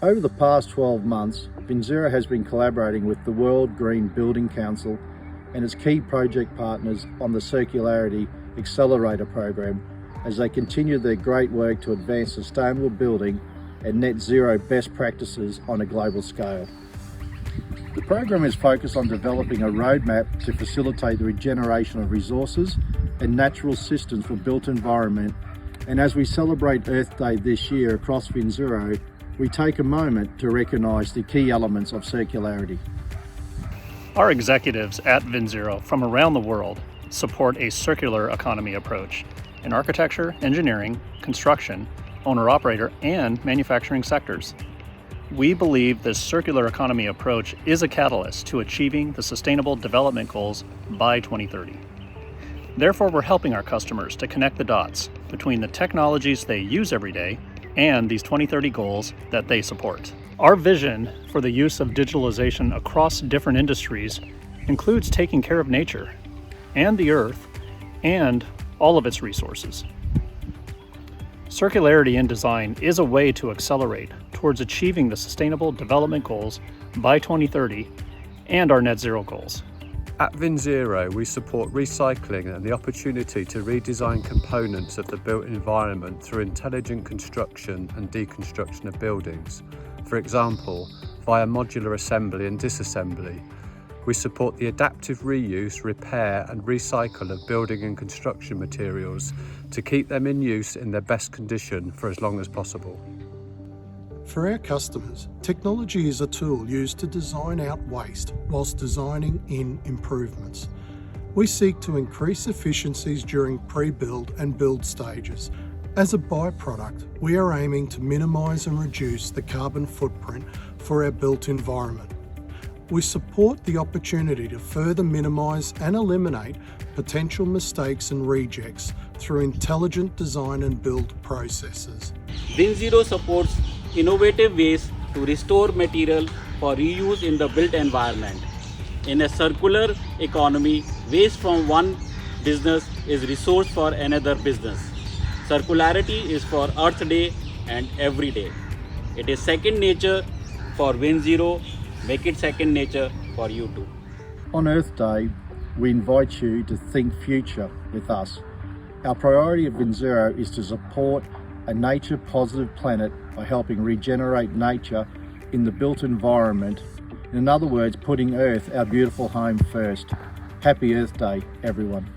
Over the past 12 months, VinZero has been collaborating with the World Green Building Council and its key project partners on the Circularity Accelerator program as they continue their great work to advance sustainable building and net zero best practices on a global scale. The program is focused on developing a roadmap to facilitate the regeneration of resources and natural systems for built environment, and as we celebrate Earth Day this year across VinZero, we take a moment to recognise the key elements of circularity. Our executives at VinZero from around the world support a circular economy approach in architecture, engineering, construction, owner-operator, and manufacturing sectors. We believe this circular economy approach is a catalyst to achieving the Sustainable Development Goals by 2030. Therefore, we're helping our customers to connect the dots between the technologies they use every day and these 2030 goals that they support. Our vision for the use of digitalization across different industries includes taking care of nature and the earth and all of its resources. Circularity in design is a way to accelerate towards achieving the Sustainable Development Goals by 2030 and our net zero goals. At VinZero, we support recycling and the opportunity to redesign components of the built environment through intelligent construction and deconstruction of buildings. For example, via modular assembly and disassembly. We support the adaptive reuse, repair and recycle of building and construction materials to keep them in use in their best condition for as long as possible. For our customers, technology is a tool used to design out waste whilst designing in improvements. We seek to increase efficiencies during pre-build and build stages. As a byproduct, we are aiming to minimise and reduce the carbon footprint for our built environment. We support the opportunity to further minimise and eliminate potential mistakes and rejects through intelligent design and build processes. VinZero supports innovative ways to restore material for reuse in the built environment. In a circular economy, waste from one business is resource for another business. Circularity is for Earth Day and every day. It is second nature for VinZero. Make it second nature for you too. On Earth Day, we invite you to think future with us. Our priority at VinZero is to support a nature-positive planet by helping regenerate nature in the built environment. In other words, putting Earth, our beautiful home, first. Happy Earth Day, everyone.